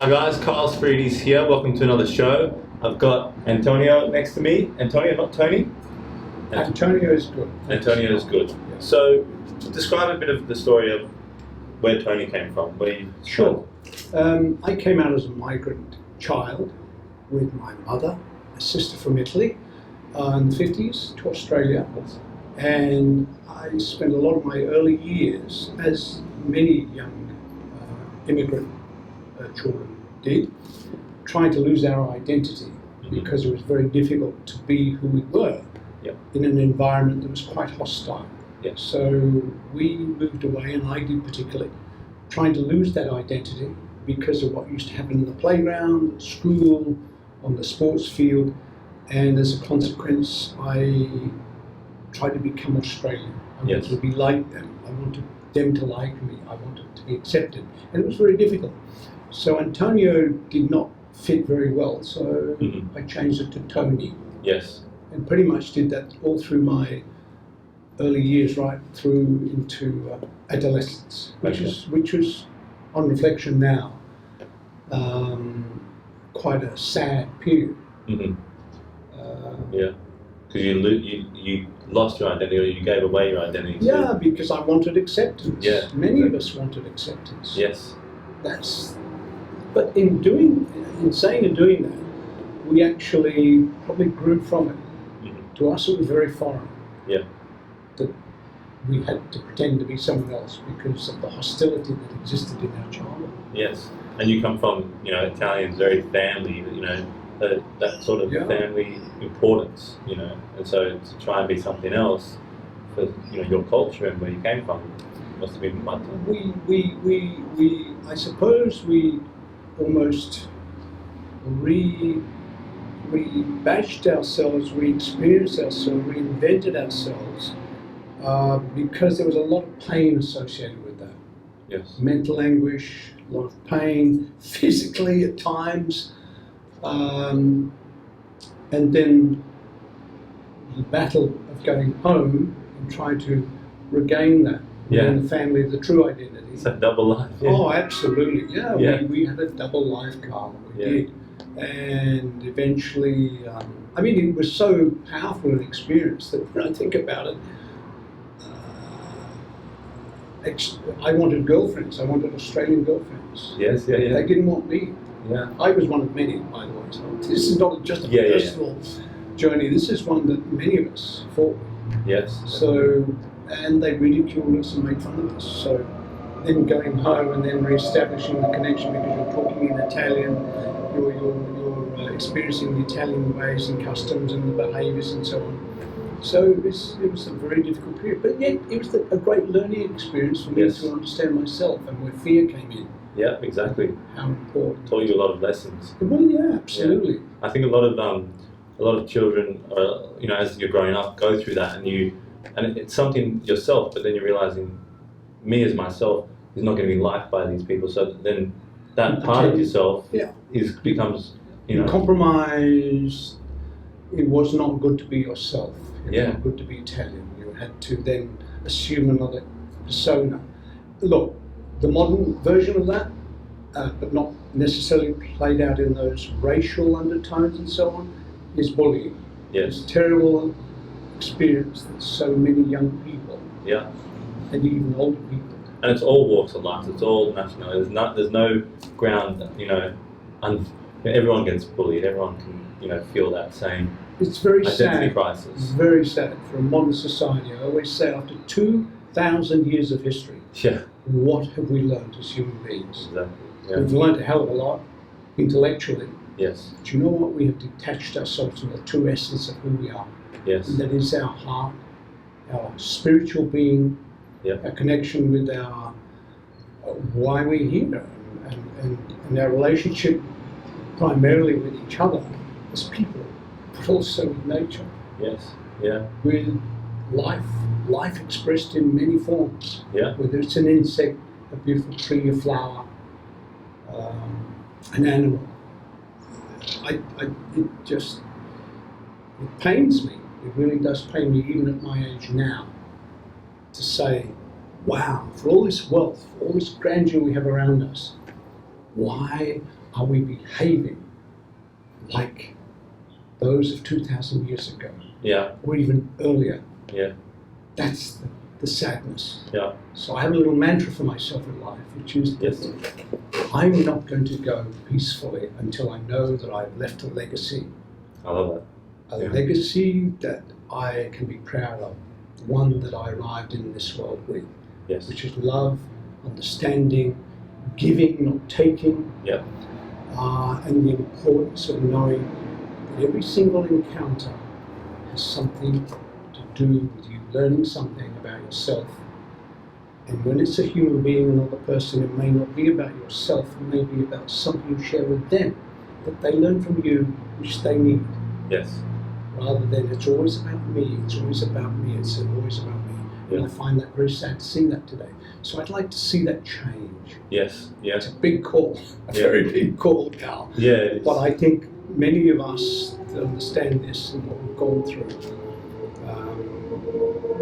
Hi guys, Kyle Spreedy's here. Welcome to another show. I've got Antonio next to me. Antonio, not Tony. Antonio is good. Antonio is good. So, describe a bit of the story of where Tony came from. Sure. I came out as a migrant child with my mother, a sister from Italy, in the 50s to Australia. And I spent a lot of my early years, as many young immigrant children did, trying to lose our identity because it was very difficult to be who we were in an environment that was quite hostile. So we moved away, and I did particularly, trying to lose that identity because of what used to happen in the playground, at school, on the sports field, and as a consequence I tried to become Australian. I wanted to be like them. I wanted them to like me. I wanted to be accepted, and it was very difficult. So Antonio did not fit very well, so I changed it to Tony. Yes. And pretty much did that all through my early years, right through into adolescence, which was, on reflection now, quite a sad period. Yeah, because you lost your identity, or you gave away your identity. Yeah, because I wanted acceptance. Yeah, many of us wanted acceptance. Yes. But in saying and doing that, we actually probably grew from it. To us, it was very foreign. Yeah. That we had to pretend to be someone else because of the hostility that existed in our childhood. Yes, and you come from Italians, very family, that sort of family importance, and so to try and be something else for your culture and where you came from must have been quite tough. I suppose we almost bashed ourselves, re-experienced ourselves, reinvented ourselves because there was a lot of pain associated with that. Yes. Mental anguish, a lot of pain, physically at times, and then the battle of going home and trying to regain that within the family, the true identity. It's a double life. Yeah. Oh, absolutely. Yeah, we had a double life, Carl. We did. And eventually, it was so powerful an experience that when I think about it, I wanted girlfriends. I wanted Australian girlfriends. Yes, yeah. They didn't want me. Yeah. I was one of many, by the way. So this is not just a personal journey. This is one that many of us fought with. Yes. So, and they ridiculed us and made fun of us. So then going home and then re-establishing the connection because you're talking in Italian, you're experiencing the Italian ways and customs and the behaviours and so on. So it was a very difficult period, but yet it was a great learning experience for me to understand myself and where fear came in. Yeah, exactly. How important. Taught you a lot of lessons. Well, yeah, absolutely. Yeah. I think a lot of children, as you're growing up, go through that, and it's something yourself, but then you're realizing, me as myself is not going to be liked by these people. So then that part of yourself becomes compromised. It was not good to be yourself. It was not good to be Italian. You had to then assume another persona. Look, the modern version of that, but not necessarily played out in those racial undertones and so on, is bullying. Yes. It's a terrible experience that so many young people, and even older people. And it's all walks of life. It's all nationality. There's no ground. Everyone gets bullied. Everyone can feel that same. It's very identity sad. crisis. It's very sad for a modern society. I always say, after 2,000 years of history, what have we learned as human beings? Exactly. Yeah. We've learned a hell of a lot intellectually. Yes. But you know what? We have detached ourselves from the true essence of who we are. Yes. And that is our heart, our spiritual being, our connection with our why we're here, and our relationship primarily with each other as people, but also with nature. Yes. Yeah. With life expressed in many forms. Yeah. Whether it's an insect, a beautiful tree, a flower, an animal. It pains me. It really does pain me, even at my age now, to say, wow, for all this wealth, for all this grandeur we have around us, why are we behaving like those of 2,000 years ago, Yeah. or even earlier? Yeah. That's the sadness. Yeah. So I have a little mantra for myself in life, which is that Yes. I'm not going to go peacefully until I know that I've left a legacy. I love that. A Yeah. legacy that I can be proud of, one that I arrived in this world with, Yes. which is love, understanding, giving, not taking, Yeah. and the importance of knowing that every single encounter has something to do with you learning something about yourself. And when it's a human being, another person, it may not be about yourself, it may be about something you share with them that they learn from you, which they need. Yes. Rather than it's always about me, it's always about me, it's always about me. And Yeah. I find that very sad to see that today. So I'd like to see that change. Yes. It's Yes. a big call, a Yeah. very big call, Cal. Yeah. It's, But I think many of us that understand this and what we've gone through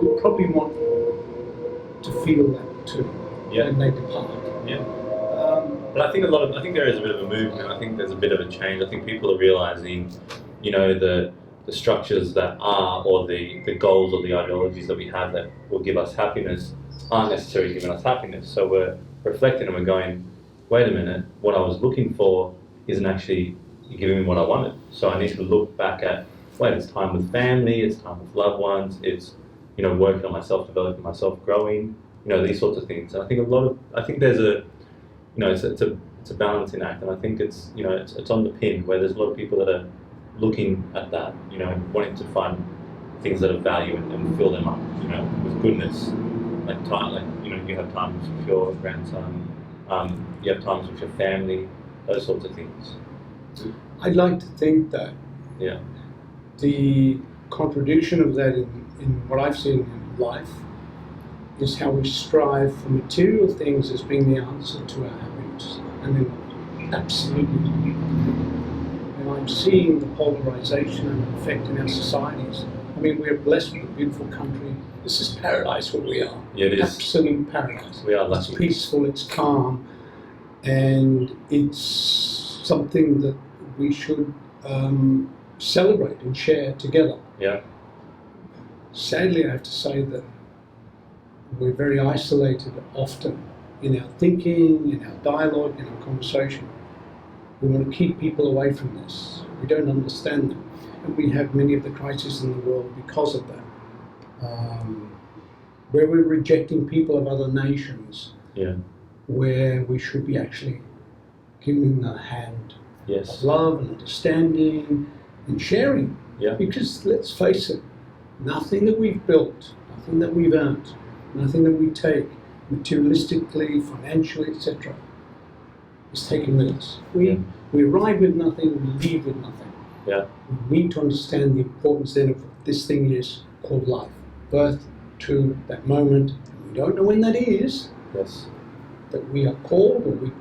will probably want to feel that too Yeah. when they depart. Yeah. Um, But I think there is a bit of a movement. I think there's a bit of a change. I think people are realizing, you know, the structures that are, or the goals or the ideologies that we have that will give us happiness aren't necessarily giving us happiness. So we're reflecting and we're going, wait a minute, what I was looking for isn't actually giving me what I wanted. So I need to look back at, wait, it's time with family, it's time with loved ones, it's, you know, working on myself, developing myself, growing, you know, these sorts of things. And I think I think there's a, you know, it's a balancing act, and I think it's, you know, it's on the pin where there's a lot of people that are looking at that, you know, wanting to find things that are value and fill them up, you know, with goodness, like time, like, you know, you have times with your grandson, you have times with your family, those sorts of things. I'd like to think that Yeah. the contradiction of that in what I've seen in life is how we strive for material things as being the answer to our happiness. And then absolutely not. And I'm seeing the polarization and effect in our societies. I mean, we're blessed with a beautiful country. This is paradise where we are. Yeah, it is. Absolute paradise. We are It's lucky. peaceful, it's calm, and it's something that we should celebrate and share together. Yeah. Sadly, I have to say that we're very isolated often in our thinking, in our dialogue, in our conversation. We want to keep people away from this. We don't understand them. And we have many of the crises in the world because of that. Where we're rejecting people of other nations, Yeah. where we should be actually giving them a hand of Yes. love and understanding and sharing. Yeah. Because let's face it, nothing that we've built, nothing that we've earned, nothing that we take materialistically, financially, etc., is taken with us. Yeah. We arrive with nothing, we leave with nothing. Yeah. We need to understand the importance then of what this thing is called life. Birth to that moment, and we don't know when that is, Yes. that we are called or we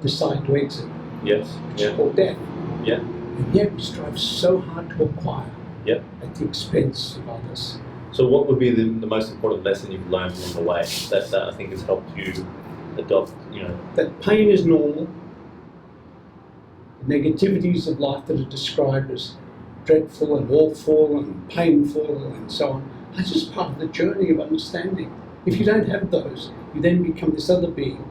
decide to exit, Yes. which is Yeah. called death. Yeah. And yet we strive so hard to acquire Yeah. at the expense of others. So what would be the most important lesson you've learned along the way that I think has helped you adopt, you know? That pain is normal. The negativities of life that are described as dreadful and awful and painful and so on are just part of the journey of understanding. If you don't have those, you then become this other being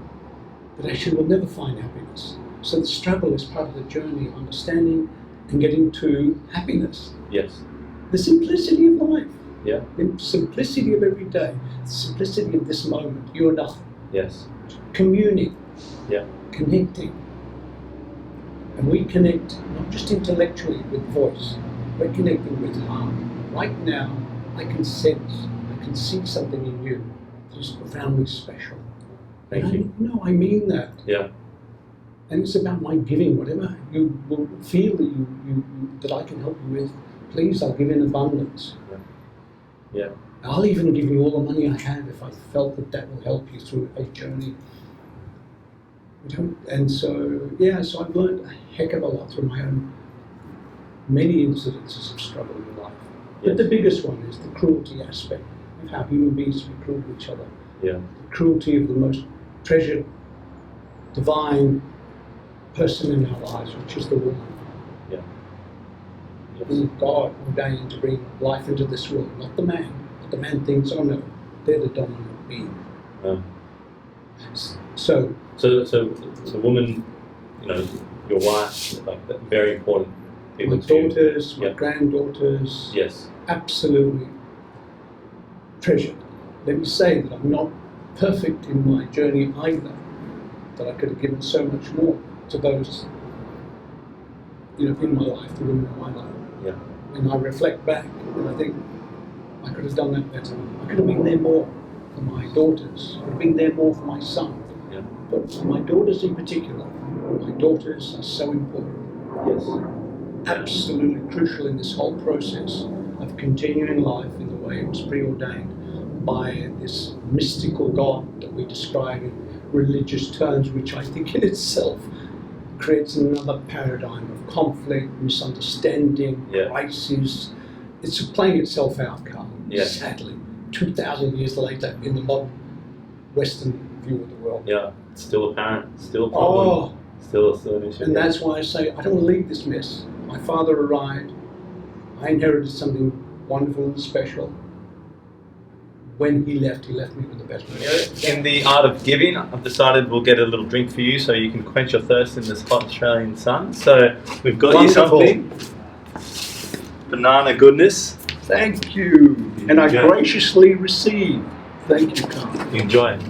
that actually will never find happiness. So the struggle is part of the journey of understanding and getting to happiness. Yes. The simplicity of life. Yeah. The simplicity of every day. The simplicity of this moment. You and I. Yes. Communing. Yeah. Connecting. And we connect not just intellectually with voice, we're connecting with heart. Right now, I can sense, I can see something in you that is profoundly special. Thank And you. No, I mean that. Yeah. And it's about my giving, whatever you will feel that that I can help you with. Please, I'll give in abundance. Yeah. I'll even give you all the money I have if I felt that will help you through a journey. And so, yeah, so I've learned a heck of a lot through my own many incidences of struggle in life. But the biggest one is the cruelty aspect of how human beings can be cruel to each other. Yeah. The cruelty of the most treasured, divine person in our lives, which is the woman. Yeah. Yes. Who God ordained to bring life into this world, not the man. But the man thinks, oh no, they're the dominant being. So the woman, you know, your wife, like that, very important people my to you. daughters, my Yeah. granddaughters, Yes. absolutely treasured. Let me say that I'm not perfect in my journey either, that I could have given so much more to those, you know, in my life, the women in my life. Yeah. When I reflect back, and I think I could have done that better. I could have been there more for my daughters. I could have been there more for my son. Yeah. But for my daughters in particular, my daughters are so important. Yes. Absolutely crucial in this whole process of continuing life in the way it was preordained by this mystical God that we describe in religious terms, which I think in itself creates another paradigm of conflict, misunderstanding, Yeah. crisis. It's playing itself out, Carl, Yeah. sadly, 2,000 years later in the modern Western view of the world. Yeah. It's still apparent. Still a problem. Oh, Still an issue. and that's why I say I don't want to leave this mess. My father arrived. I inherited something wonderful and special. When he left me with the best relationship. In the art of giving, I've decided we'll get a little drink for you so you can quench your thirst in this hot Australian sun. So we've got Wonderful. you something. Banana goodness. Thank you. And I Yeah. graciously receive. Thank you, Carl. Enjoy it.